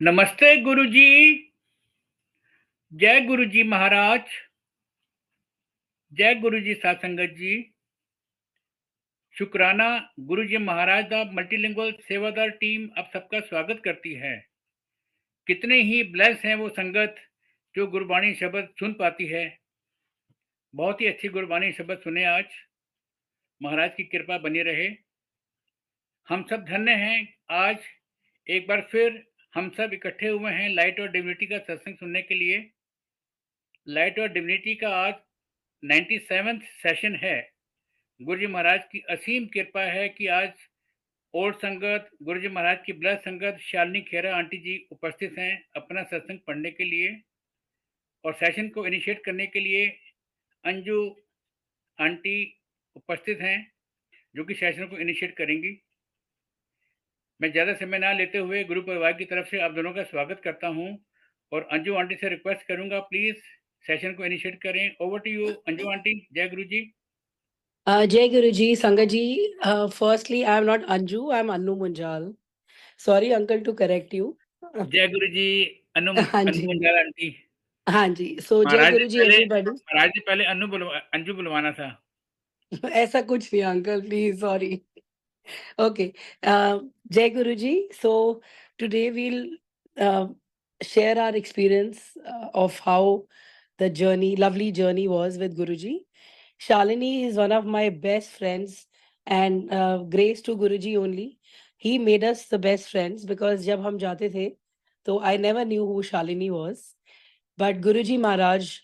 नमस्ते गुरुजी। जय गुरुजी महाराज। जय गुरुजी साथ संगत जी। शुक्राना। गुरुजी महाराज दा मल्टीलिंगुअल सेवादार टीम अब सबका स्वागत करती है। कितने ही ब्लेस हैं वो संगत जो गुरबाणी शब्द सुन पाती है। बहुत ही अच्छी गुरबाणी शब्द सुने आज। महाराज की कृपा बनी रहे। हम सब धन्य हैं। आज एक बार फिर हम सब इकट्ठे हुए हैं लाइट और डिविनिटी का सत्संग सुनने के लिए। लाइट और डिविनिटी का आज 97th सेशन है। गुरुजी महाराज की असीम कृपा है कि आज और संगत गुरुजी महाराज की ब्लस संगत शालिनी खेरा आंटी जी उपस्थित हैं अपना सत्संग पढ़ने के लिए। और सेशन को इनिशिएट करने के लिए अंजू आंटी उपस्थित हैं जो कि सेशन को इनिशिएट करेंगी। मैं ज़्यादा समय ना लेते हुए गुरु परिवार की तरफ से आप दोनों का स्वागत करता हूं और अंजू आंटी से रिक्वेस्ट करूंगा प्लीज सेशन को इनिशिएट करें। Over to you Anju aunty. जय गुरु जी। Jai Guruji, Sangaji. Firstly, I am not Anju, I am Annu Munjal. Sorry, uncle, to correct you. जय गुरु जी। अनु हाँ अनु जी, मुंजाल आंटी। हाँ जी. So, Jai Guruji, everybody. महाराज जी पहले अंजू बुलवाना था। ऐसा कुछ नहीं, uncle, please, sorry. Okay. Jai Guruji. So, today we'll uh, share our experience of how the journey, lovely journey was with Guruji. Shalini is one of my best friends, and grace to Guruji only. He made us the best friends because जब हम जाते थे, तो I never knew who Shalini was. But Guruji Maharaj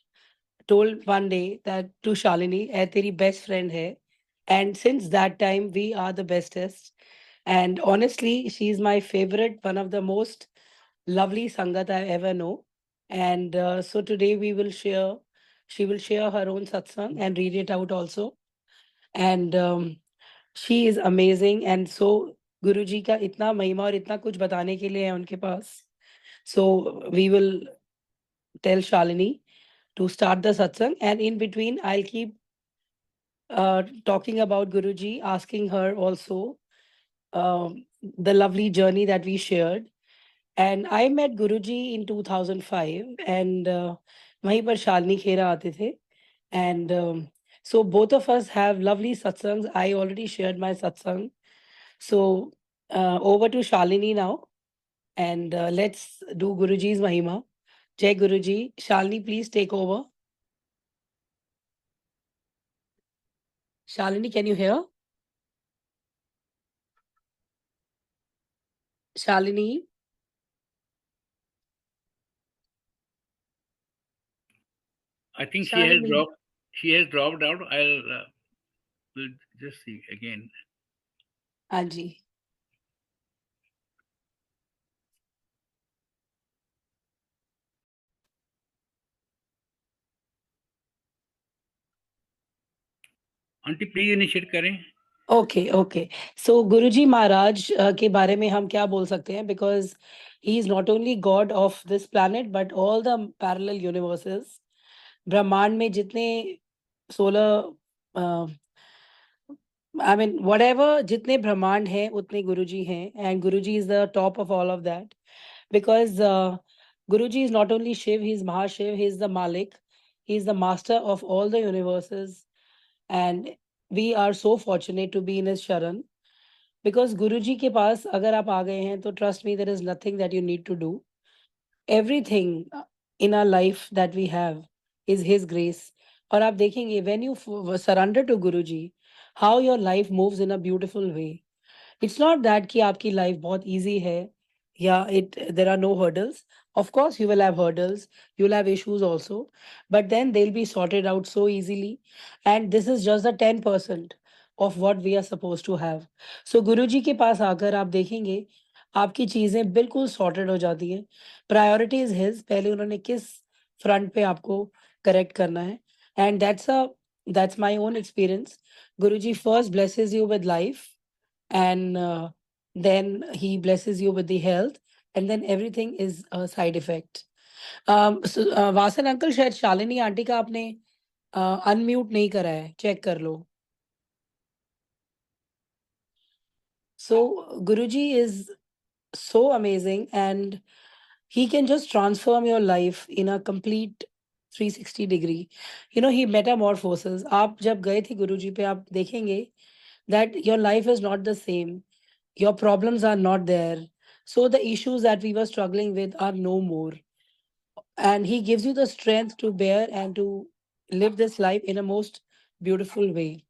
told one day that to Shalini, "ऐ तेरी best friend है." And since that time, we are the bestest. And honestly, she's my favorite, one of the most lovely Sangat I ever know. And so today she will share her own satsang and read it out also. And she is amazing. And so Guruji का इतना महिमा और इतना कुछ बताने के लिए है उनके पास. So we will tell Shalini to start the satsang. And in between, I'll keep talking about Guruji, asking her also the lovely journey that we shared. And I met Guruji in 2005, and वहीं पर शालिनी खेरा आते थे. And so both of us have lovely satsangs. I already shared my satsang. So over to Shalini now, and let's do Guruji's Mahima. Jai Guruji. Shalini, please take over. Shalini, can you hear? Shalini? I think Shalini. she has dropped out. We'll just see again. हाँ जी. Aunty please initiate करें। Okay okay. So Guruji Maharaj के बारे में हम क्या बोल सकते हैं, because he is not only god of this planet but all the parallel universes. ब्रह्मांड में जितने 16 आई मीन whatever जितने ब्रह्मांड हैं उतने गुरुजी हैं, and Guruji is the top of all of that. Because Guruji is not only Shiva, he is Mahashiv, he is the मालिक, he is the master of all the universes. And we are so fortunate to be in his sharan. Because Guruji के पास अगर आप आ गए हैं तो trust me, there is nothing that you need to do. Everything in our life that we have is his grace. और आप देखेंगे when you surrender to Guruji, how your life moves in a beautiful way. It's not that कि आपकी life बहुत easy है या there are no hurdles. Of course you will have hurdles, you'll have issues also, but then they'll be sorted out so easily. And this is just the 10% of what we are supposed to have. So गुरुजी के पास आकर आप देखेंगे आपकी चीजें बिल्कुल sorted हो जाती हैं. Priority is his. पहले उन्होंने किस front पे आपको correct करना है. And that's my own experience. Guruji first blesses you with life, and then he blesses you with the health, and then everything is a side effect. So, Vasan uncle, शायद Shalini aunty का आपने unmute नहीं करा है, check कर लो. So Guruji is so amazing, and he can just transform your life in a complete 360 degree. You know, he metamorphoses. आप जब गए थे गुरुजी पे, आप देखेंगे that your life is not the same. Your problems are not there. So the issues that we were struggling with are no more. And he gives you the strength to bear and to live this life in a most beautiful way.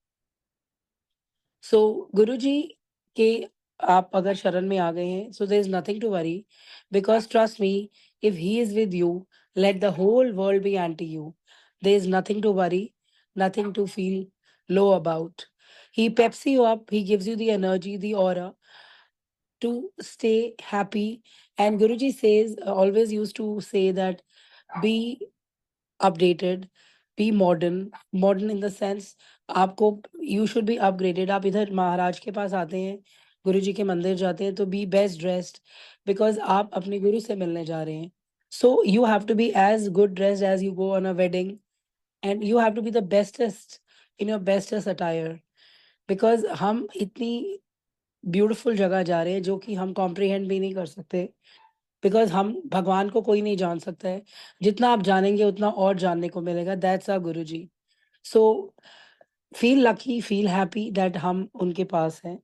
So Guruji के आप अगर शरण में आ गए हैं, so there is nothing to worry, because trust me, if he is with you, let the whole world be anti you. There is nothing to worry, nothing to feel low about. He peps you up, he gives you the energy, the aura to stay happy. And Guruji says, always used to say that be updated, be modern. Modern in the sense, आपको you should be upgraded. आप इधर महाराज के पास आते हैं, गुरु जी के मंदिर जाते हैं, तो be best dressed, because आप अपने गुरु से मिलने जा रहे हैं. So you have to be as good dressed as you go on a wedding, and you have to be the bestest in your bestest attire, because हम इतनी ब्यूटीफुल जगह जा रहे हैं जो कि हम कॉम्प्रिहेंड भी नहीं कर सकते, बिकॉज हम भगवान को कोई नहीं जान सकता है. जितना आप जानेंगे उतना और जानने को मिलेगा. That's our Guru ji. So feel lucky, feel happy that हम उनके पास हैं.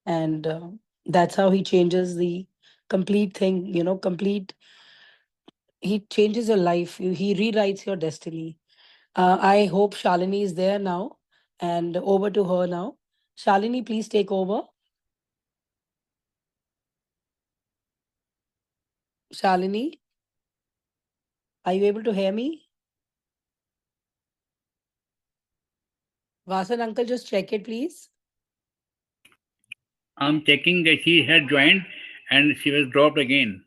And that's how he changes the complete thing, you know, complete. He changes your life. He rewrites your destiny. I hope Shalini is there now, and over to her now. Shalini, please take over. Shalini, are you able to hear me? Vasan uncle, just check it, please. I'm checking that she had joined and she was dropped again.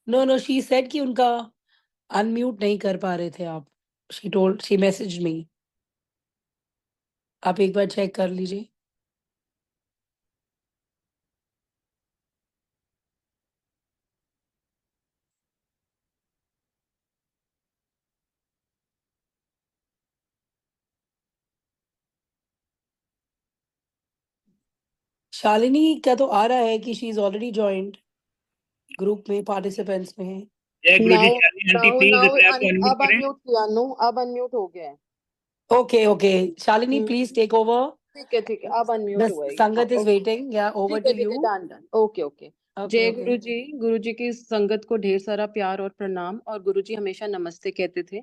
No, she said कि उनका unmute नहीं कर पा रहे थे आप. She messaged me. आप एक बार चेक कर लीजिए. शालिनी का तो आ रहा है कि she is already joined group में, पार्टिसिपेंट्स में है. जय Guru ji, now Shalini aunty now please now अपने आप को अनम्यूट अब करें. अनम्यूट किया. नो, अब अनम्यूट हो गया है. Okay, Shalini please take over. ठीक है, अब अनम्यूट द हुआ है. Sangat is waiting. Yeah over to you. Done. Okay. जय गुरु जी की संगत को ढेर सारा प्यार और प्रणाम. और गुरु जी हमेशा नमस्ते कहते थे.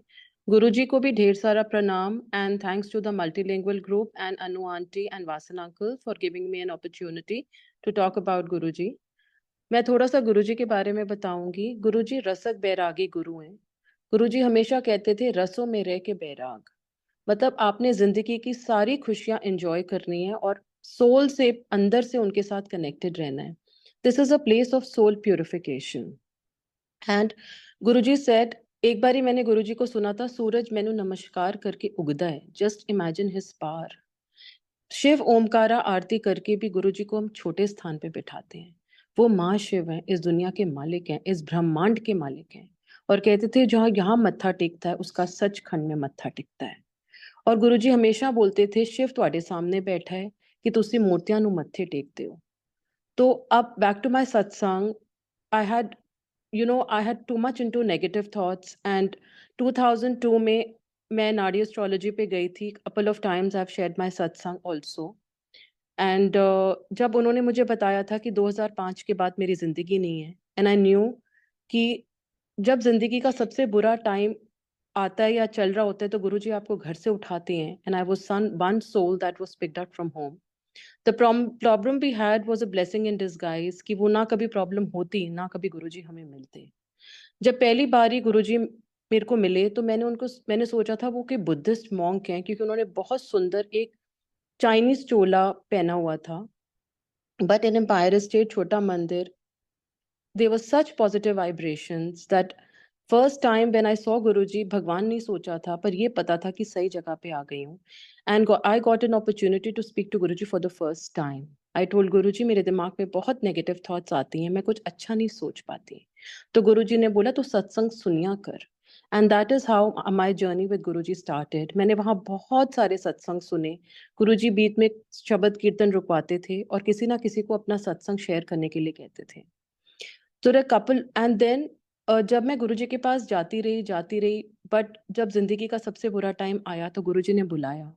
गुरु जी को भी ढेर सारा प्रणाम. And thanks to the multilingual group and Anu aunty and Vasan uncle for giving me an opportunity to talk about Guru ji. मैं थोड़ा सा गुरु जी के बारे में बताऊंगी. गुरु जी रसक बैरागी गुरु हैं. गुरु जी हमेशा कहते थे रसों में रह के बैराग. मतलब आपने जिंदगी की सारी खुशियां एंजॉय करनी है और सोल से, अंदर से उनके साथ कनेक्टेड रहना है. This is a place of soul purification. And Guruji said, एक बारी मैंने गुरुजी को सुना था, सूरज मैनू नमस्कार करके उगदा है, just imagine his power. Shiva Omkara आरती करके भी गुरुजी को हम छोटे स्थान पे बिठाते हैं. वो माँ शिव हैं, इस दुनिया के मालिक हैं, इस ब्रह्मांड के मालिक हैं. और कहते थे जहाँ यहाँ मत्था टेकता है उसका सचखंड में मत्था टेकता है. और गुरुजी हमेशा बोलते थे शिव ਤੁਹਾਡੇ ਸਾਹਮਣੇ ਬੈਠਾ ਹੈ ਕਿ ਤੁਸੀਂ ਮੂਰਤੀਆਂ ਨੂੰ ਮੱਥੇ ਟੇਕਦੇ ਹੋ. तो अब बैक टू माय सत्संग. I had I had too much into negative thoughts. And 2002 में मैं नाड़ी एस्ट्रोलॉजी पे गई थी. Couple of times I have shared my सत्संग आल्सो. एंड जब उन्होंने मुझे बताया था कि 2005 के बाद मेरी जिंदगी नहीं है, एंड आई न्यू कि जब जिंदगी का सबसे बुरा टाइम आता है या चल रहा होता है तो गुरुजी आपको घर से उठाते हैं. And I was one soul that was picked up from home. The problem we had was a blessing in disguise कि वो ना कभी प्रॉब्लम होती ना कभी गुरुजी हमें मिलते. जब पहली बार ही गुरुजी मेरे को मिले तो मैंने सोचा था वो कि बुद्धिस्ट मॉन्क हैं, क्योंकि उन्होंने बहुत सुंदर एक चाइनीज चोला पहना हुआ था. बट इन एम्पायर स्टेट छोटा मंदिर, there were such positive vibrations that first time when I saw Guruji, भगवान नहीं सोचा था पर ये पता था कि सही जगह पे आ गई हूँ. And I got an opportunity to speak to Guruji for the first time. I told Guruji मेरे दिमाग में बहुत negative thoughts आती हैं, मैं कुछ अच्छा नहीं सोच पाती. तो गुरुजी ने बोला तो सत्संग सुनिया कर. And that is how my journey with Guruji started. मैंने वहाँ बहुत सारे सत्संग सुने. गुरुजी बीच में शब्द कीर्तन रुकवाते थे और किसी ना किसी को अपना सत्संग शेयर करने के लिए कहते थे. So the couple, and then जब मैं गुरुजी के पास जाती रही, बट जब ज़िंदगी का सबसे बुरा टाइम आया तो गुरुजी ने बुलाया।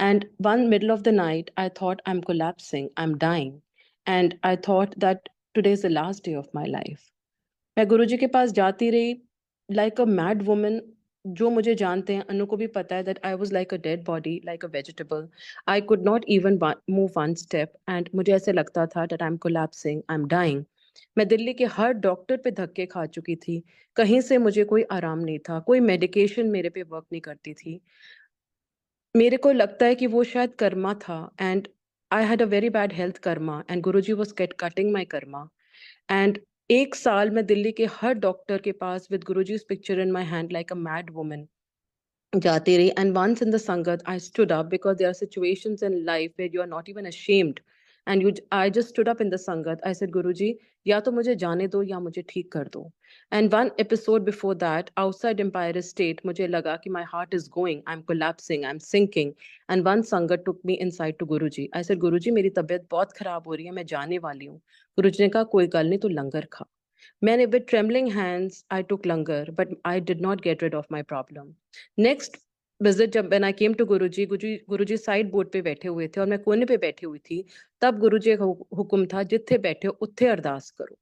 And one middle of the night, I thought I'm collapsing, I'm dying. And I thought that today is the last day of my life. मैं गुरुजी के पास जाती रही like a mad woman. जो मुझे जानते हैं, अनु को भी पता है that I was like a dead body, like a vegetable. I could not even move one step. And मुझे ऐसे लगता था that I'm collapsing, I'm dying. मैं दिल्ली के हर डॉक्टर पे धक्के खा चुकी थी। कहीं से मुझे कोई आराम नहीं था, कोई मेडिकेशन मेरे पे वर्क नहीं करती थी। मेरे को लगता है कि वो शायद कर्मा था, and I had a very bad health karma, and Guruji was cutting my karma. And 1 साल मैं दिल्ली के हर डॉक्टर के पास with Guruji's picture in my hand like a mad woman जाती रही। एंड वंस इन द संगत I stood up, because there are situations in life where you are not even ashamed, and you I just stood up in the संगत। आई said गुरुजी, या तो मुझे जाने दो या मुझे ठीक कर दो। And one episode before that outside Empire State मुझे लगा कि my heart is going, I am collapsing, I am sinking. And one संगत took me inside to Guruji. I said Guruji, मेरी तबीयत बहुत खराब हो रही है, मैं जाने वाली हूँ। गुरुजी ने कहा कोई गल नहीं, तू लंगर खा। मैंने with trembling hands I took langar, but I did not get rid of my problem. Next visit, जब when I came to Guruji side board पे बैठे हुए थे और मैं कोने पे बैठी हुई थी, तब गुरुजी का हुक्म था जिथे बैठे हो उत्थे अरदास करो।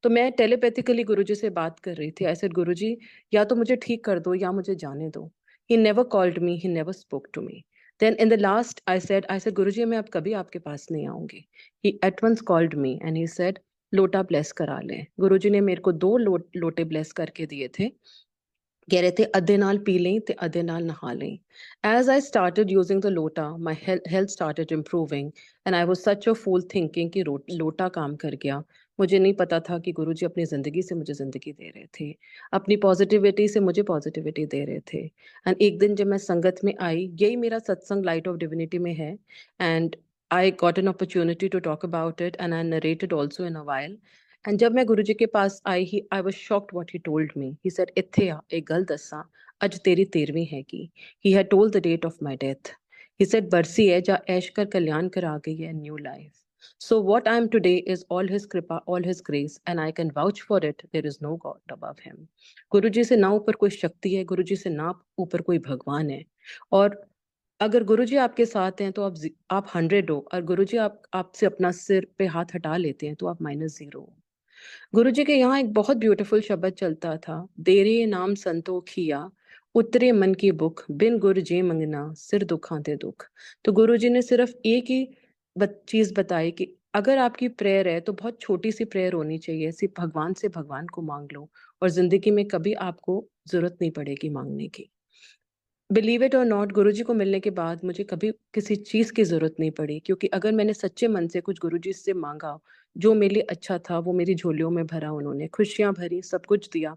तो मैं टेलीपैथिकली गुरुजी से बात कर रही थी। आई सेड गुरुजी, या तो मुझे ठीक कर दो या मुझे जाने दो। He never called me, he never spoke to me. Then in the last I said Guruji, मैं अब कभी आपके पास नहीं आऊंगी। He at once called me and he said लोटा ब्लेस करा लें। गुरुजी ने मेरे को 2 लोटे ब्लेस करके दिए थे। कह रहे थे अद्धे नाल पी लें ते अद्धे नाल नहा लें। As I started using the lota, my health started improving, and I was such a fool thinking कि लोटा काम कर गया। मुझे नहीं पता था कि गुरुजी अपनी जिंदगी से मुझे जिंदगी दे रहे थे, अपनी पॉजिटिविटी से मुझे पॉजिटिविटी दे रहे थे। एंड एक दिन जब मैं संगत में आई, यही मेरा सत्संग लाइट ऑफ डिविनिटी में है, and I got an opportunity to talk about it, and I narrated also in a while. And जब मैं गुरुजी के पास आई, I was shocked what he told me. He said, इत्थे आ, एक गल दसा, अज तेरी 13वीं हैगी। He had told the date of my death. He said, बरसी है जा ऐश कर कल्याण कर आ गई है, new life. So what I am today is all his kripa, all his grace, and I can vouch for it. There is no God above him. गुरुजी से ना ऊपर कोई शक्ति है, गुरुजी से ना ऊपर कोई भगवान है। और अगर गुरुजी आपके साथ हैं तो आप 100 हो, और गुरुजी आपसे अपना सिर पे हाथ हटा लेते हैं तो आप -0 हो। गुरुजी के यहाँ एक बहुत ब्यूटीफुल शब्द चलता था, देरे नाम संतोखिया उतरे मन की बुक, बिन गुर जे मंगना सिर दुखां ते दुख। तो गुरुजी ने सिर्फ एक ही चीज बताई कि अगर आपकी प्रेयर है तो बहुत छोटी सी प्रेयर होनी चाहिए, सिर्फ भगवान से भगवान को मांग लो, और जिंदगी में कभी आपको जरूरत नहीं पड़ेगी मांगने की। बिलीव इट और नॉट, गुरुजी को मिलने के बाद मुझे कभी किसी चीज की जरूरत नहीं पड़ी, क्योंकि अगर मैंने सच्चे मन से कुछ गुरुजी से मांगा, जो मेरे लिए अच्छा था वो मेरी झोलियों में भरा, उन्होंने खुशियां भरी, सब कुछ दिया।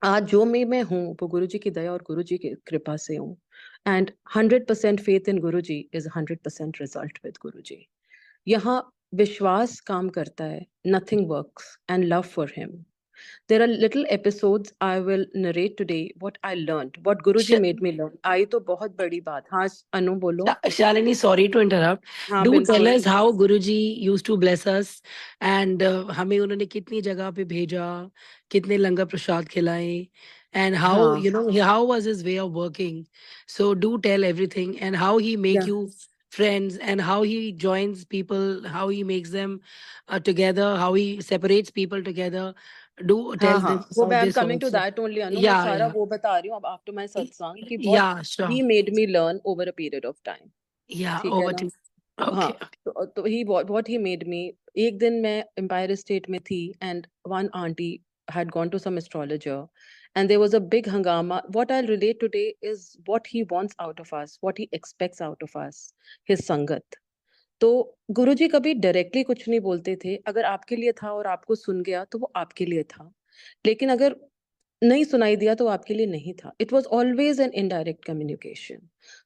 आज जो मैं हूँ वो गुरुजी की दया और गुरुजी की कृपा से हूँ। And 100% faith in Guruji is 100% result with Guruji. यहाँ विश्वास काम करता है, nothing works, and love for him. There are little episodes I will narrate today what I learned, what Guruji Sh- made me learn. आई तो बहुत बड़ी बात। हाँ अनु बोलो। Shalini, sorry to interrupt. हाँ Do tell बिल्कुल। us how Guruji used to bless us, and हमें उन्होंने कितनी जगह पे भेजा, कितने लंगर प्रसाद खिलाए, and how हाँ how was his way of working. So do tell everything, and how he make या you friends, and how he joins people, how he makes them together, how he separates people together. Do हाँ tell हाँ this वो about मैं I am this coming to also. That only Anu. मैं Yeah, सारा yeah. वो बता रही हूँ अब आफ्टर माय सत्संग कि what Yeah, sure. He made me learn over a period of time. Yeah, ठीक है over ना? to you. हाँ, Okay. तो ही व्हाट ही मेड मी। एक दिन मैं एम्पायर स्टेट में थी, and one aunty had gone to some astrologer, and there was a big hangama. What I'll relate today is what he wants out of us, what he expects out of us, his sangat. तो गुरुजी कभी directly कुछ नहीं बोलते थे। अगर आपके लिए था और आपको सुन गया तो वो आपके लिए था, लेकिन अगर नहीं सुनाई दिया तो आपके लिए नहीं था। It was always an indirect communication.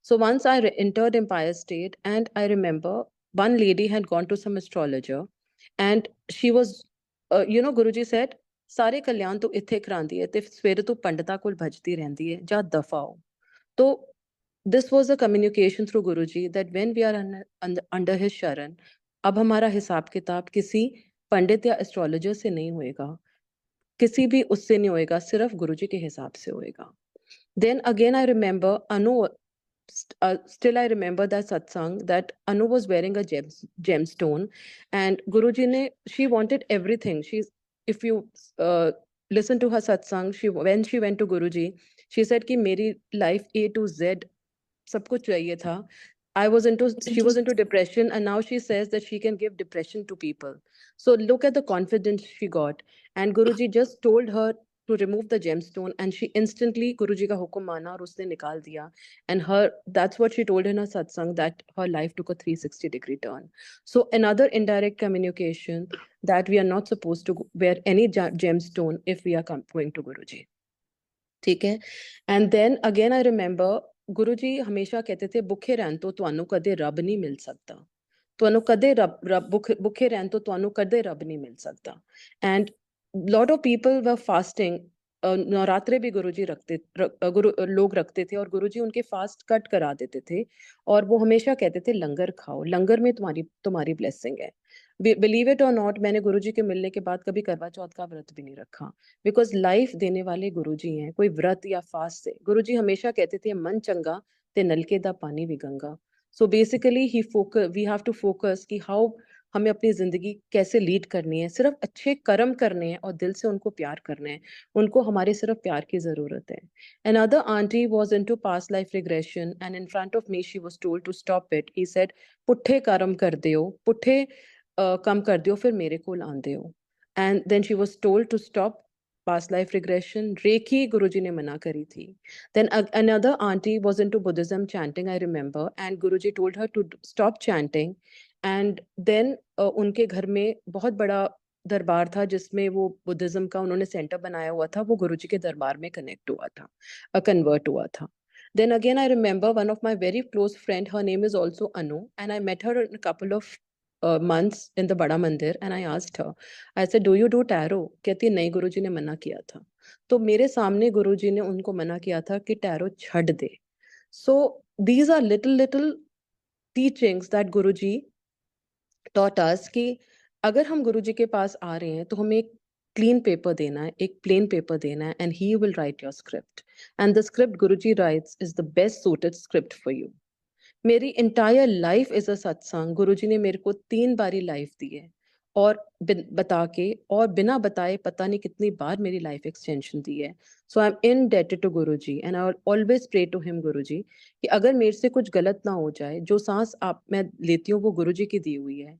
So once I entered Empire State, and I remember one lady had gone to some astrologer, and she was Guruji said ਸਾਰੇ ਕਲਿਆਣ ਤੂੰ ਇੱਥੇ ਕਰਾਂਦੀ ਹੈ ਤੇ ਸਵੇਰੇ ਤੂੰ ਪੰਡਤਾਂ ਕੋਲ ਭਜਦੀ ਰਹਿੰਦੀ ਹੈ, ਜਾ ਦਫਾ ਹੋ। तो this was a communication through Guruji that when we are under his sharan, अब हमारा हिसाब किताब किसी पंडित या एस्ट्रोलॉजर से नहीं होएगा। किसी भी उससे नहीं होएगा, सिर्फ गुरुजी के हिसाब से होएगा. Then again I remember Anu, still I remember that satsang, that Anu was wearing a gemstone, and Guruji ne, she wanted everything. If you listen to her satsang, when she went to Guruji, she said कि मेरी life A to Z सब कुछ चाहिए था. She was into depression, and now she says that she can give depression to people. So look at the confidence she got. And Guruji just told her to remove the gemstone, and she instantly Guruji का हुक्म माना और उसने निकाल दिया. And that's what she told in her satsang, that her life took a 360-degree turn. So another indirect communication that we are not supposed to wear any gemstone if we are going to Guruji. ठीक है. And then again I remember गुरुजी हमेशा कहते थे भुखे रहन तो ਤੁਹਾਨੂੰ ਕਦੇ ਰੱਬ ਨਹੀਂ ਮਿਲ ਸਕਦਾ. ਤੁਹਾਨੂੰ ਕਦੇ ਰੱਬ ਭੁखे रहन तो ਤੁਹਾਨੂੰ ਕਦੇ ਰੱਬ ਨਹੀਂ ਮਿਲ ਸਕਦਾ. And lot of people were fasting. नवरात्रे भी गुरुजी लोग रखते थे और गुरुजी उनके फास्ट कट करा देते थे और वो हमेशा कहते थे लंगर खाओ, लंगर में तुम्हारी ब्लेसिंग है. बिलीव इट और नॉट, मैंने गुरुजी के मिलने के बाद कभी करवा चौथ का व्रत भी नहीं रखा, बिकॉज लाइफ देने वाले गुरुजी हैं. कोई व्रत या फास्ट से गुरुजी हमेशा कहते थे मन चंगा ते नलके दा पानी भी Ganga. So basically we have to focus कि हाउ हमें अपनी जिंदगी कैसे लीड करनी है. सिर्फ अच्छे कर्म करने हैं और दिल से उनको प्यार करना है. उनको हमारे सिर्फ प्यार की जरूरत है. Another auntie was into past life regression, and in front of me she was told to stop it. He said पुट्ठे कर्म कर दियो, पुट्ठे कम कर दियो, फिर मेरे को आंदे हो. And then she was told to stop past life regression. Reiki Guruji ne mana kari thi. Then another auntie was into Buddhism chanting, I remember, and Guruji told her to stop chanting. And then उनके घर में बहुत बड़ा दरबार था जिसमें वो Buddhism का उन्होंने सेंटर बनाया हुआ था. वो गुरुजी के दरबार में कनेक्ट हुआ था, कन्वर्ट हुआ था. Then again I remember one of my very close friend, her name is also Anu, and I met her in a couple of months in the Bada Mandir, and I asked her, I said, do you do tarot? कहती नहीं, गुरुजी ने मना किया था. तो मेरे सामने गुरुजी ने उनको मना किया था कि टैरो छड़ दे. So these are little teachings that Guruji taught us कि अगर हम गुरुजी के पास आ रहे हैं तो हमें एक क्लीन पेपर देना है, एक प्लेन पेपर देना है, and he will write your script. And the script Guruji writes is the best suited script for you. मेरी entire life is a satsang. गुरुजी ने मेरे को 3 बारी लाइफ दी है और बता के और बिना बताए पता नहीं कितनी बार मेरी लाइफ एक्सटेंशन दी है. So I am indebted to Guruji and I will always pray to him Guruji कि अगर मेरे से कुछ गलत ना हो जाए, जो सांस मैं लेती हूँ वो गुरुजी की दी हुई है.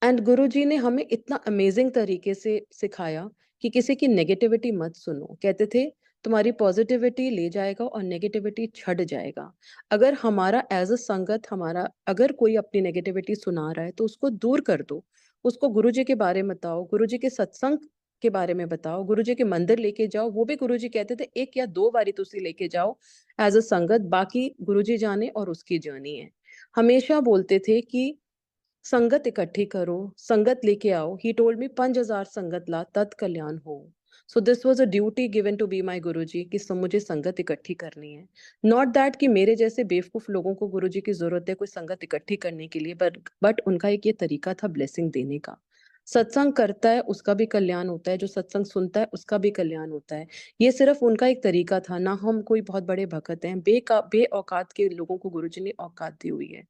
एंड गुरुजी ने हमें इतना अमेजिंग तरीके से सिखाया कि किसी की नेगेटिविटी मत सुनो. कहते थे तुम्हारी पॉजिटिविटी ले जाएगा और नेगेटिविटी छड़ जाएगा. अगर हमारा एज अ संगत अगर कोई अपनी नेगेटिविटी सुना रहा है तो उसको दूर कर दो. उसको गुरुजी के बारे में बताओ, गुरुजी के सत्संग के बारे में बताओ, गुरुजी के मंदिर लेके जाओ. वो भी गुरुजी कहते थे 1 या 2 बारी तुसी लेके जाओ एज अ संगत, बाकी गुरुजी जाने और उसकी जर्नी है. हमेशा बोलते थे कि संगत इकट्ठी करो, संगत लेके आओ. He told me 5000 संगत ला तत् कल्याण हो. So this was a duty given to be my गुरुजी कि मुझे संगत इकट्ठी करनी है. Not that कि मेरे जैसे बेवकूफ लोगों को गुरुजी की जरूरत है कोई संगत इकट्ठी करने के लिए, बट उनका एक ये तरीका था ब्लेसिंग देने का. सत्संग करता है उसका भी कल्याण होता है, जो सत्संग सुनता है उसका भी कल्याण होता है. ये सिर्फ उनका एक तरीका था. ना हम कोई बहुत बड़े भक्त हैं, बे औकात के लोगों को गुरुजी ने औकात दी हुई है.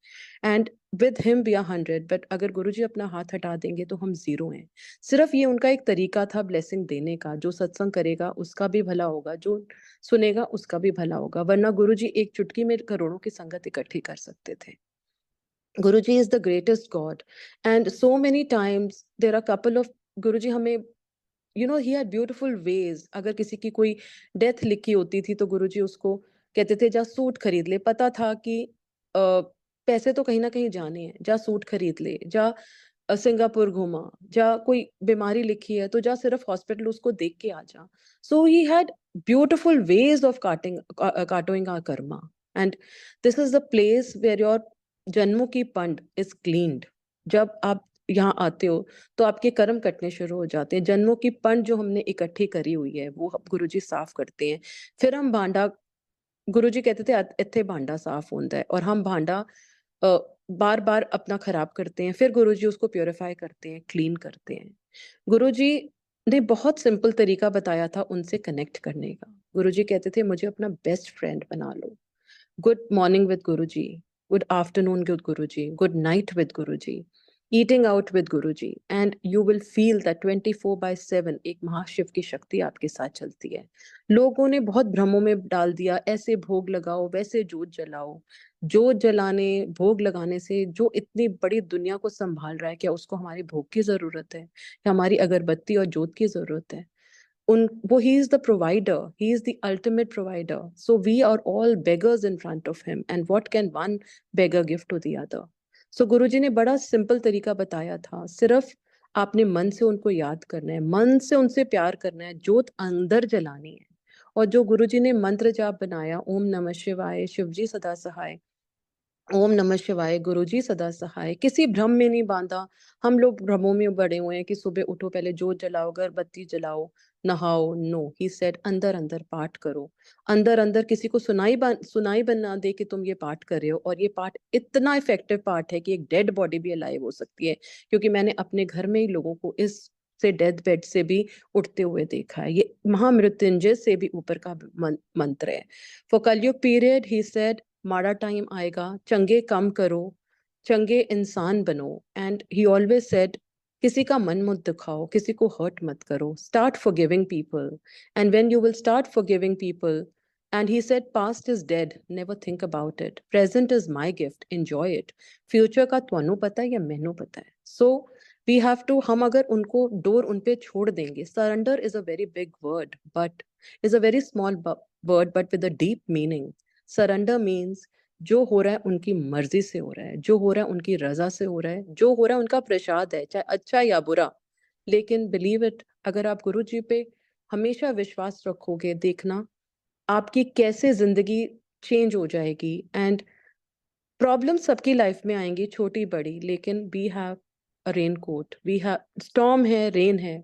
And with him we are 100, but अगर गुरुजी अपना हाथ हटा देंगे तो हम 0 हैं. सिर्फ ये उनका एक तरीका था ब्लेसिंग देने का. जो सत्संग करेगा उसका भी भला होगा, जो सुनेगा उसका भी भला होगा, वरना गुरुजी एक चुटकी में करोड़ों की संगत इकट्ठी कर सकते थे. Guruji is the greatest God, and so many times there are couple of Guruji हमें he had beautiful ways. अगर किसी की कोई डेथ लिखी होती थी तो गुरुजी उसको कहते थे जा सूट खरीद ले. पता था कि पैसे तो कहीं ना कहीं जाने हैं, जा सूट खरीद ले, जा सिंगापुर घुमा, जा कोई बीमारी लिखी है तो जा सिर्फ हॉस्पिटल उसको देख के आ जा. So he had beautiful ways of काटोइंग our karma, and this is the place where your जन्मों की पंड इज क्लीन्ड. जब आप यहाँ आते हो तो आपके कर्म कटने शुरू हो जाते हैं. जन्मों की पंड जो हमने इकट्ठी करी हुई है वो गुरुजी साफ करते हैं. फिर हम भांडा, गुरुजी कहते थे इत्थे भांडा साफ होता है, और हम भांडा बार बार अपना खराब करते हैं. फिर गुरुजी उसको प्योरीफाई करते हैं, क्लीन करते हैं. गुरुजी ने बहुत सिंपल तरीका बताया था उनसे कनेक्ट करने का। गुरुजी कहते थे मुझे अपना बेस्ट फ्रेंड बना लो। Good morning with Guruji, good afternoon with Guruji, good night with Guruji, eating out with Guruji, and you will feel that 24/7 एक महाशिव की शक्ति आपके साथ चलती है। लोगों ने बहुत भ्रमों में डाल दिया, ऐसे भोग लगाओ, वैसे जोत जलाओ। जोत जलाने, भोग लगाने से जो इतनी बड़ी दुनिया को संभाल रहा है, क्या उसको हमारी भोग की जरूरत है या हमारी अगरबत्ती और जोत की जरूरत है? वो he is the provider, he is the ultimate provider, so we are all beggars in front of him, and what can one beggar give to the other? So गुरुजी ने बड़ा सिंपल तरीका बताया था, सिर्फ आपने मन से उनको याद करना है, मन से उनसे प्यार करना है, जोत अंदर जलानी है। और जो गुरुजी ने मंत्र जाप बनाया, ओम नमः शिवाय, शिवजी सदा सहाय, ओम नमः शिवाय, गुरुजी सदा सहाय, किसी भ्रम में नहीं बांधा। हम लोग भ्रमों में बड़े हुए हैं कि सुबह उठो, पहले जोत जलाओ, अगरबत्ती जलाओ, नहाओ। नो, ही सेड अंदर अंदर पाठ करो। अंदर अंदर किसी को सुनाई बना दे कि तुम ये पाठ कर रहे हो। और ये पाठ इतना इफेक्टिव पाठ है कि एक डेड बॉडी भी अलाइव हो सकती है, क्योंकि मैंने अपने घर में ही लोगों को इस से डेथ बेड से भी उठते हुए देखा है। ये महामृत्युंजय से भी ऊपर का मंत्र है। फॉर कलयुग पीरियड ही सेड माड़ा टाइम आएगा, चंगे काम करो, चंगे इंसान बनो। एंड ही ऑलवेज सेड किसी का मन मत दुखाओ, किसी को हर्ट मत करो, start forgiving people, and when you will start forgiving people, and he said past is dead, never think about it, present is my gift, enjoy it, future का ਤੁਹਾਨੂੰ पता है या मैनू पता है। so we have to, हम अगर उनको डोर उन पे छोड़ देंगे, surrender is a very big word but is a very small word but with a deep meaning। Surrender means जो हो रहा है उनकी मर्जी से हो रहा है, जो हो रहा है उनकी रजा से हो रहा है, जो हो रहा है उनका प्रसाद है, चाहे अच्छा या बुरा। लेकिन बिलीव इट, अगर आप गुरु जी पे हमेशा विश्वास रखोगे, देखना आपकी कैसे जिंदगी चेंज हो जाएगी। एंड प्रॉब्लम सबकी लाइफ में आएंगी, छोटी बड़ी, लेकिन we have a raincoat, we have storm है, रेन है,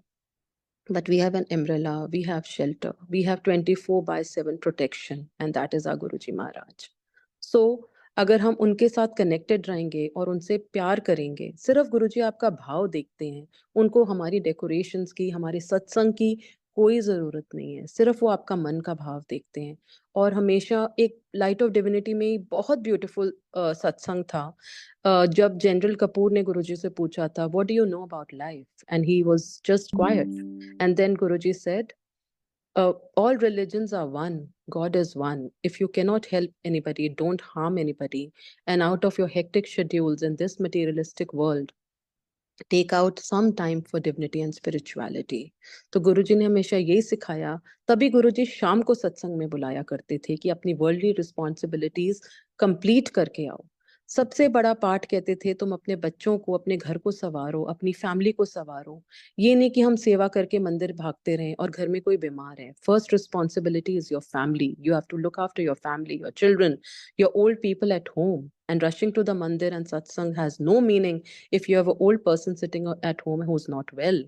but we have an umbrella, we have shelter, we have 24/7 protection, and that is our Guruji Maharaj। so अगर हम उनके साथ कनेक्टेड रहेंगे और उनसे प्यार करेंगे, सिर्फ गुरुजी आपका भाव देखते हैं, उनको हमारी डेकोरेशंस की, हमारे सत्संग की कोई जरूरत नहीं है, सिर्फ वो आपका मन का भाव देखते हैं। और हमेशा एक लाइट ऑफ डिविनिटी में बहुत ब्यूटीफुल सत्संग था, जब जनरल कपूर ने गुरुजी से पूछा था what do you know about life, and he was just quiet, and then Guruji said all religions are one, God is one, if you cannot help anybody, don't harm anybody, and out of your hectic schedules in this materialistic world, take out some time for divinity and spirituality। तो गुरुजी ने हमेशा यही सिखाया, तभी गुरुजी शाम को सत्संग में बुलाया करते थे कि अपनी वर्ल्डली रिस्पॉन्सिबिलिटीज कंप्लीट करके आओ। सबसे बड़ा पाठ कहते थे, तुम अपने बच्चों को, अपने घर को संवारो, अपनी फैमिली को संवारो। ये नहीं कि हम सेवा करके मंदिर भागते रहें और घर में कोई बीमार है। First responsibility is your family, you have to look after your family, your children, your old people at home. And rushing to the mandir and satsang has no meaning if you have an old person sitting at home who's not well।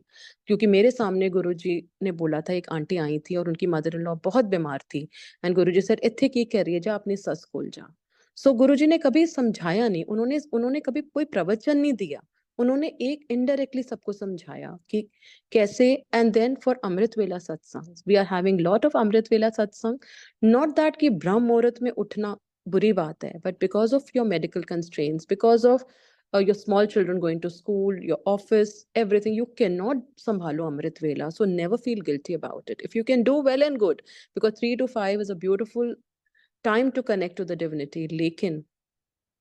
क्योंकि मेरे सामने गुरुजी ने बोला था, एक aunty आई थी और उनकी मदर इन लॉ बहुत बीमार थी, एंड गुरुजी सर इत्थे की कह रही है, जा अपनी सस कोल जा। सो गुरुजी ने कभी समझाया नहीं, उन्होंने उन्होंने कभी कोई प्रवचन नहीं दिया, उन्होंने एक इनडायरेक्टली सबको समझाया कि कैसे। एंड देन फॉर अमृत वेला सत्संग, we are having lot of अमृत वेला सत्संग। नॉट दैट कि ब्रह्म मुहूर्त में उठना बुरी बात है, but because of your medical constraints, because of your small children going to school, your office, everything, you cannot sambhalo Amrit Vela. So never feel guilty about it. If you can do, well and good, because 3 to 5 is a beautiful time to connect to the divinity। लेकिन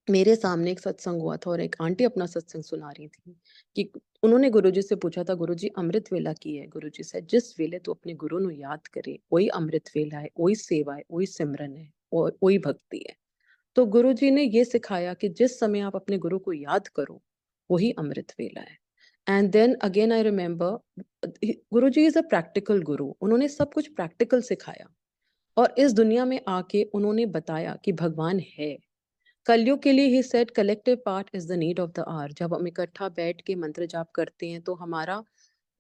मेरे सामने एक सत्संग हुआ था और एक aunty अपना सत्संग सुना रही थी कि उन्होंने गुरुजी से पूछा था, गुरुजी अमृत वेला की है। गुरुजी से जिस वेले तो अपने गुरु नु याद करे, वही अमृत वेला है, वही सेवा है, वही सिमरन है और वही भक्ति है। तो गुरुजी ने ये सिखाया कि जिस समय आप अपने गुरु को याद करो, वही अमृत वेला है। And then again I remember, Guruji is a practical guru, उन्होंने सब कुछ प्रैक्टिकल सिखाया और इस दुनिया में आके उन्होंने बताया कि भगवान है। कलयुग के लिए ही said collective part is the need of the hour. जब हम इकट्ठा बैठ के मंत्र जाप करते हैं तो हमारा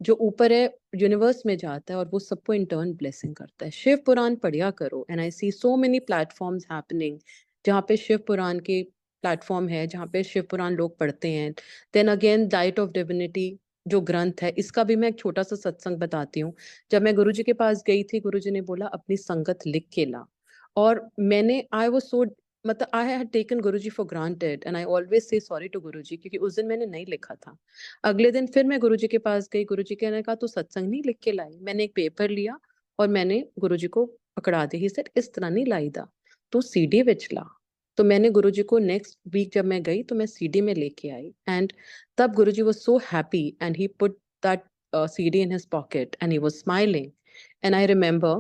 जो ऊपर है यूनिवर्स में जाता है और वो सबको इन टर्न ब्लेसिंग करता है। शिव पुराण पढ़िया करो, and I see so many platforms happening जहाँ पे शिव पुराण के प्लेटफॉर्म है, जहाँ पे शिव पुराण लोग पढ़ते हैं। Then again light of divinity जो ग्रंथ है, इसका भी मैं एक छोटा सा सत्संग बताती हूँ। जब मैं गुरुजी के पास गई थी, गुरुजी ने बोला अपनी संगत लिख के ला, और मैंने आई वाज सो, मतलब I had taken Guruji for granted and I always say sorry to Guruji, क्योंकि उस दिन मैंने नहीं लिखा था। अगले दिन फिर मैं गुरुजी के पास गई, गुरुजी ने कहा तू सत्संग नहीं लिख के लाई। मैंने एक पेपर लिया और मैंने गुरुजी को पकड़ा दी। ही सेड इस तरह नहीं लाईदा, तू सीडी विच ला। तो मैंने गुरुजी को नेक्स्ट वीक जब मैं गई तो मैं सीडी में लेके आई, एंड तब गुरुजी was so happy and he put that CD in his pocket and he was smiling. And I remember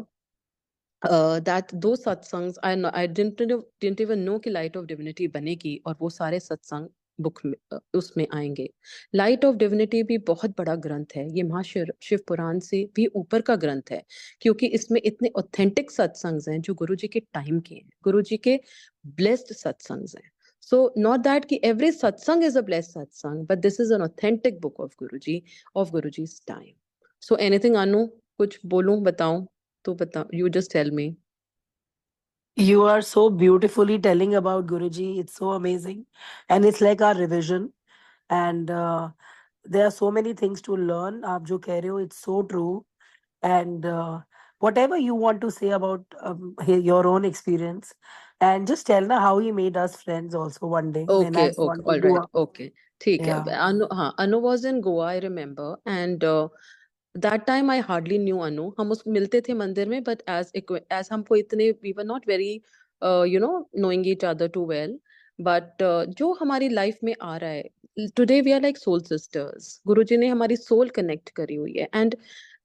that those satsangs, I didn't even know कि Light of Divinity बनेगी और वो सारे सत्संग बुक में उसमें आएंगे। लाइट ऑफ डिविनिटी भी बहुत बड़ा ग्रंथ है, ये महाशिव पुराण से भी ऊपर का ग्रंथ है, क्योंकि इसमें इतने ऑथेंटिक सत्संग्स हैं जो गुरुजी के टाइम के हैं, गुरुजी के ब्लेस्ड सत्संग्स हैं। So not that कि every satsang is a blessed satsang, but this is an authentic book of Guruji, of Guruji's time. So anything Anu, कुछ बोलूं बताऊं तो बताओ, you just tell me. You are so beautifully telling about Guruji. It's so amazing. And it's like our revision. And there are so many things to learn. Aap jo keh rahe ho, it's so true. And whatever you want to say about your own experience. And just tell na how he made us friends also one day. When I Okay, gone okay, to all right, Goa. okay. ठीक है। Yeah. Anu, हाँ, Anu was in Goa, I remember, and that time I hardly knew Anu. हम उस मिलते थे मंदिर में, but as हमको इतने we were not very knowing each other too well. But जो हमारी लाइफ में आ रहा है, today we are like soul sisters. गुरुजी ने हमारी सोल कनेक्ट करी हुई है, and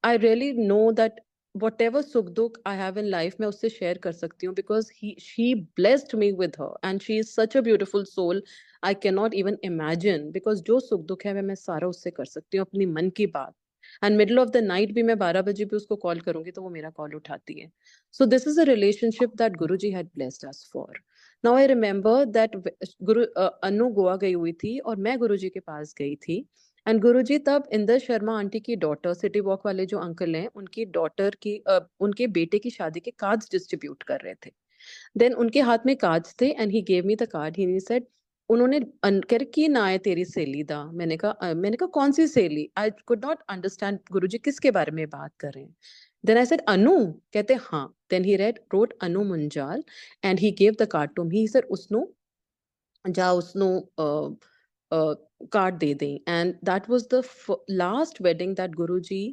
I really know that whatever sukh dukh I have in life मैं उससे share कर सकती हूँ, because she blessed me with her and she is such a beautiful soul. I cannot even imagine, because जो सुख दुख है मैं सारा उससे कर सकती हूँ, अपनी मन की बात। And middle of the night भी मैं 12 बजे भी उसको कॉल करूंगी तो वो मेरा कॉल उठाती है। So this is a relationship that Guruji had blessed us for. Now I remember that Anu Goa गई हुई थी और मैं गुरुजी के पास गई थी, एंड गुरुजी तब इंदर शर्मा आंटी की डॉटर, सिटी वॉक वाले जो अंकल हैं उनकी डॉटर की उनके बेटे की शादी के कार्ड्स डिस्ट्रीब्यूट कर रहे थे। देन उनके हाथ में कार्ड्स थे and he gave me the card. He said, उन्होंने कर की ना है तेरी सहेली दा। मैंने कहा कौन सी सहेली? I could not understand Guruji किसके बारे में बात कर रहे हैं। Then I said Anu. कहते हाँ। Then he wrote Anu Munjal and he gave the card to me. He said उसनु जा उसनु कार्ड दे दें। And that was the last wedding that Guruji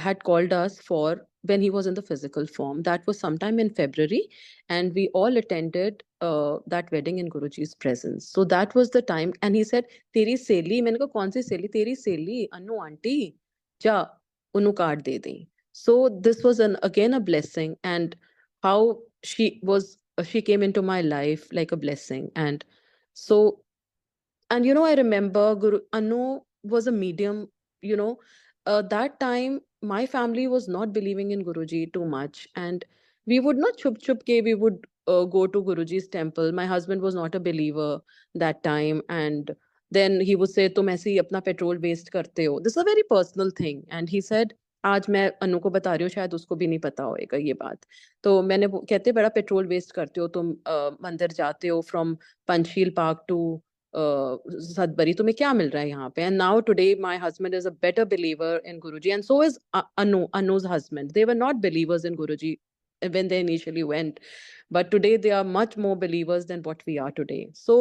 had called us for when he was in the physical form. That was sometime in February, and we all attended that wedding in Guruji's presence. So that was the time, and he said, "तेरी सेली?" मैंने कहा कौन सी सेली? तेरी सेली अनु aunty, जा उन्हें कार्ड दे दें। So this was again a blessing, and how she came into my life like a blessing, and so. And I remember Guru Anu was a medium. You know, that time my family was not believing in Guruji too much, and we would not chup chup ke we would go to Guruji's temple. My husband was not a believer that time, and then he would say, "तुम ऐसे ही अपना petrol waste करते हो." This is a very personal thing, and he said, आज मैं अनु को बता रही हूँ, शायद उसको भी नहीं पता होगा ये बात। तो मैंने कहते बड़ा पेट्रोल वेस्ट करते हो तुम, मंदिर जाते हो फ्रॉम पंचशील पार्क टू सदबरी, तुम्हें क्या मिल रहा है यहाँ पे? And now today my husband is a better believer in Guruji, and so is Anuj husband. They were not believers in Guruji when they initially went, but today they are much more believers than what we are today. So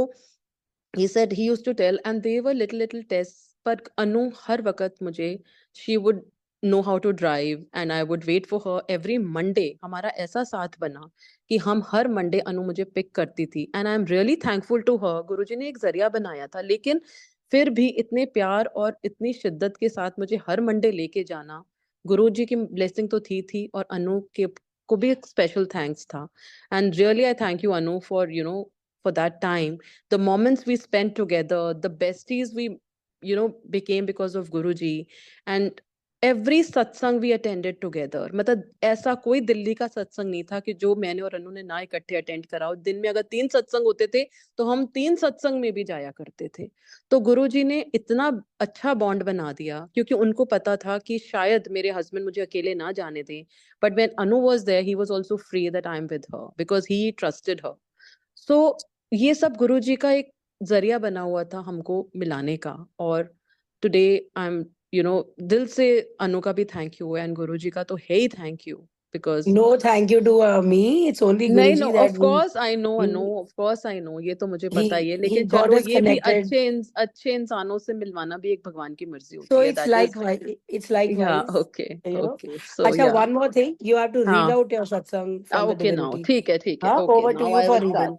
he said he used to tell, and they were little tests, but Anu har वक्त मुझे, she would know how to drive and I would wait for her every Monday. हमारा ऐसा साथ बना कि हम हर Monday अनु मुझे pick करती थी, and I am really thankful to her. Guruji ने एक जरिया बनाया था, लेकिन फिर भी इतने प्यार और इतनी शिद्दत के साथ मुझे हर मंडे लेके जाना, गुरुजी की ब्लेसिंग तो थी और अनु के को भी एक स्पेशल थैंक्स था। And really I thank you Anu for for that time, the moments we spent together, the besties we became because of Guruji, and every satsang we attended together. मतलब ऐसा कोई दिल्ली का सत्संग नहीं था कि जो मैंने और अनु ने ना इकट्ठे अटेंड करा हो। दिन में अगर 3 सत्संग होते थे तो हम 3 सत्संग में भी जाया करते थे। तो गुरुजी ने इतना अच्छा बॉन्ड बना दिया, क्योंकि उनको पता था कि शायद मेरे हस्बैंड मुझे अकेले ना जाने दें, but when Anu was there he was also free that I am with her because he trusted her. सो ये सब गुरुजी का एक जरिया बना हुआ था हमको मिलाने का। और today I'm, दिल से अनु का भी thank you है, and गुरुजी का तो है ही thank you, because No, thank you to me. It's only नहीं, Guruji no, that of course I know, he of course I know, ये तो मुझे he पता ही है, he लेकिन got चलो us ये भी connected. अच्छे इंसानों से मिलवाना भी एक भगवान की मर्जी So होती है, it's that is, likewise, yeah, okay, you know. so Acha, yeah, one more thing. You have to read हाँ, out your satsang from the okay, now, divinity. ठीक है, Huh? okay, Over to now you I for will start, reading.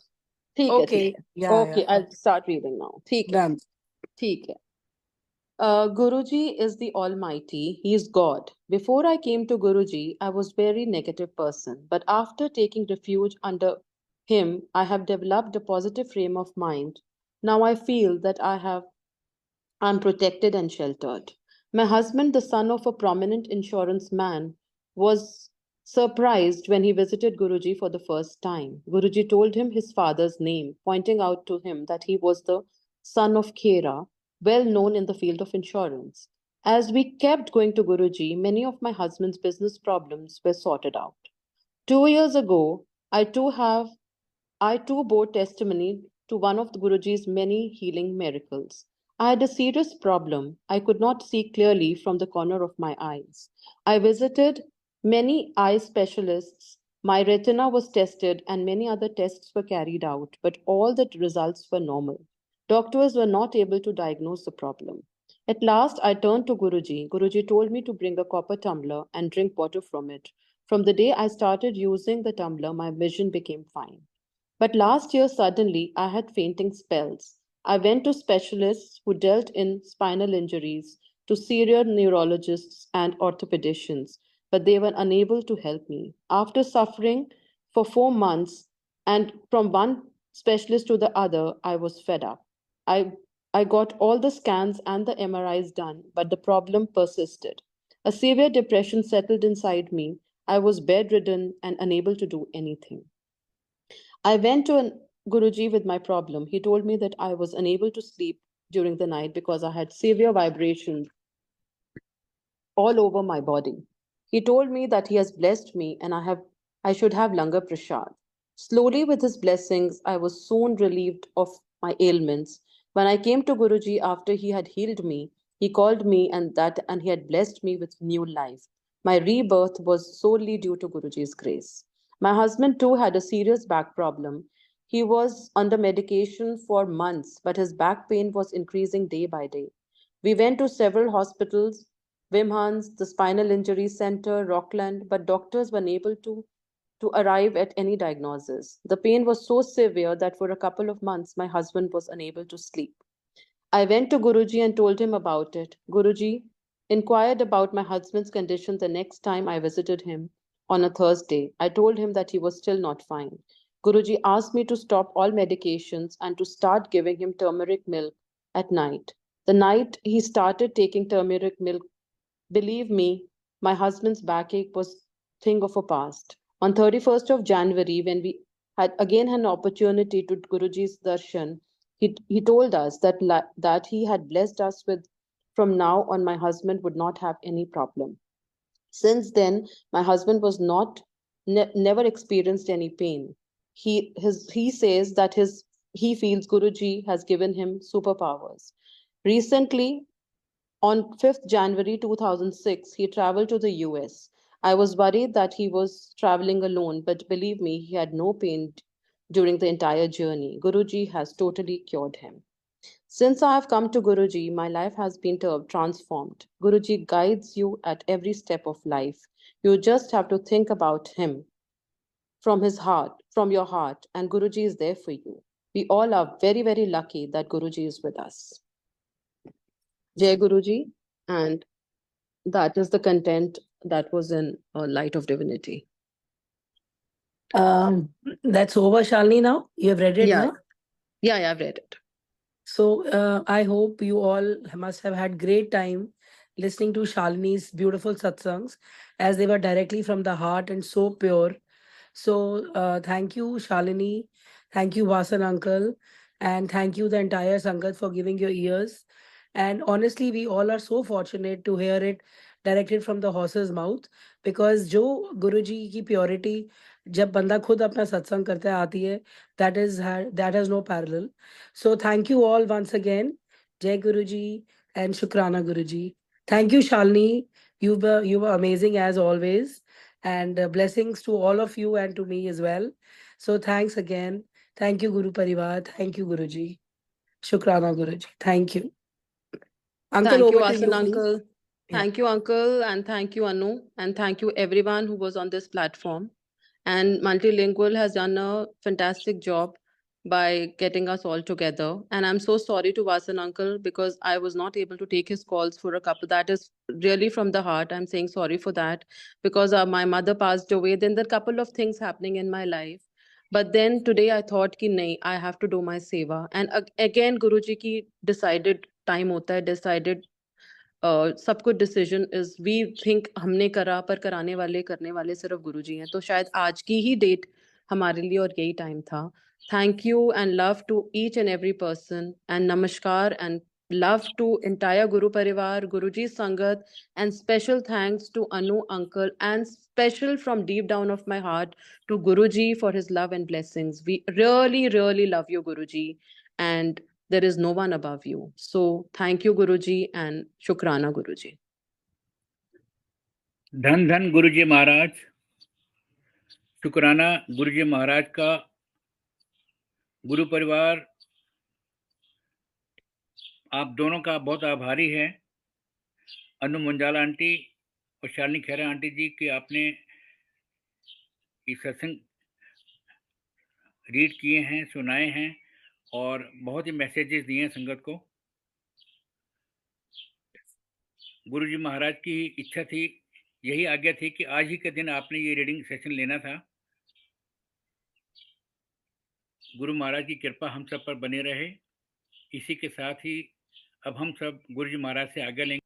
ठीक Okay. है, Yeah, okay, yeah. I'll start reading now, ठीक Done. है. Guruji is the Almighty. He is God. Before I came to Guruji, I was very negative person. But after taking refuge under him, I have developed a positive frame of mind. Now I feel that I'm protected and sheltered. My husband, the son of a prominent insurance man, was surprised when he visited Guruji for the first time. Guruji told him his father's name, pointing out to him that he was the son of Khera, well known in the field of insurance. As we kept going to Guruji, many of my husband's business problems were sorted out. 2 years ago, I too bore testimony to one of the Guruji's many healing miracles. I had a serious problem. I could not see clearly from the corner of my eyes. I visited many eye specialists. My retina was tested and many other tests were carried out, but all the results were normal. Doctors were not able to diagnose the problem. At last, I turned to Guruji. Guruji told me to bring a copper tumbler and drink water from it. From the day I started using the tumbler, my vision became fine. But last year, suddenly, I had fainting spells. I went to specialists who dealt in spinal injuries, to serial neurologists and orthopedicians, but they were unable to help me. After suffering for 4 months and from one specialist to the other, I was fed up. I, I got all the scans and the MRIs done, but the problem persisted. A severe depression settled inside me. I was bedridden and unable to do anything. I went to an Guruji with my problem. He told me that I was unable to sleep during the night because I had severe vibrations all over my body. He told me that he has blessed me and I should have Langar Prasad. Slowly, with his blessings, I was soon relieved of my ailments. When I came to Guruji after he had healed me, he called me and he had blessed me with new life. My rebirth was solely due to Guruji's grace. My husband too had a serious back problem. He was under medication for months, but his back pain was increasing day by day. We went to several hospitals, Wimhans, the Spinal Injury Center, Rockland, but doctors were unable to arrive at any diagnosis. The pain was so severe that for a couple of months my husband was unable to sleep. I went to Guruji and told him about it. Guruji inquired about my husband's condition the next time I visited him on a Thursday. I told him that he was still not fine. Guruji asked me to stop all medications and to start giving him turmeric milk at night. The night he started taking turmeric milk, believe me, my husband's backache was thing of a past. On 31st of January, when we had again an opportunity to Guruji's darshan, he told us that he had blessed us with from now on my husband would not have any problem. Since then, my husband was never experienced any pain. He says that he feels Guruji has given him superpowers. Recently, on 5th January 2006, he traveled to the US. I was worried that he was traveling alone, but believe me, he had no pain during the entire journey. Guruji has totally cured him. Since I have come to Guruji, my life has been transformed. Guruji guides you at every step of life. You just have to think about him from his heart, from your heart, and Guruji is there for you. We all are very, very lucky that Guruji is with us. Jai Guruji, and that is the content that was in Light of Divinity. That's over, Shalini, now? You have read it, Yeah. no? Yeah, I've read it. So I hope you all must have had great time listening to Shalini's beautiful satsangs, as they were directly from the heart and so pure. So thank you, Shalini. Thank you, Vasan uncle. And thank you, the entire Sangat, for giving your ears. And honestly, we all are so fortunate to hear it directed from the horse's mouth, because जो गुरुजी की purity जब बंदा खुद अपना सत्संग करता है आती है, that has no parallel. So thank you all once again. Jai Guruji. and Shukrana Guruji. Thank you, Shalini. You were amazing as always, and blessings to all of you and to me as well. So thanks again. Thank you, Guru Parivar. Thank you, Guruji. Shukrana Guruji. Thank you. Uncle, Thank you, over to Vasan you, please. uncle. Yeah. Thank you, uncle, and thank you, Anu, and thank you everyone who was on this platform. And Multilingual has done a fantastic job by getting us all together. And I'm so sorry to Vasan uncle because I was not able to take his calls for a couple. That is really from the heart. I'm saying sorry for that because my mother passed away. Then there are a couple of things happening in my life. But then today I thought ki nahi, I have to do my seva. And again, Guruji ki decided time hota hai, decided सब कुछ decision is we think हमने करा पर कराने वाले करने वाले सिर्फ गुरुजी हैं तो शायद आज की ही डेट हमारे लिए और यही टाइम था thank you and love to each and every person and नमस्कार and love to entire Guru Parivar, Guruji Sangat, and special thanks to Anu uncle and special from deep down of my heart to Guruji for his love and blessings. We really, really love you, Guruji, and there is no one above you. So thank you, Guruji, and Shukrana, Guruji. धन धन गुरुजी महाराज, शुक्राना गुरुजी महाराज का। गुरु परिवार आप दोनों का बहुत आभारी है। अनु मुंजाला आंटी और शालिनी खेरा आंटी जी कि आपने इस सत्संग रीड किए हैं, सुनाए हैं और बहुत ही मैसेजेस दिए हैं संगत को। गुरुजी महाराज की इच्छा थी, यही आज्ञा थी कि आज ही के दिन आपने ये रीडिंग सेशन लेना था। गुरु महाराज की कृपा हम सब पर बने रहे। इसी के साथ ही अब हम सब गुरुजी महाराज से आज्ञा लेंगे।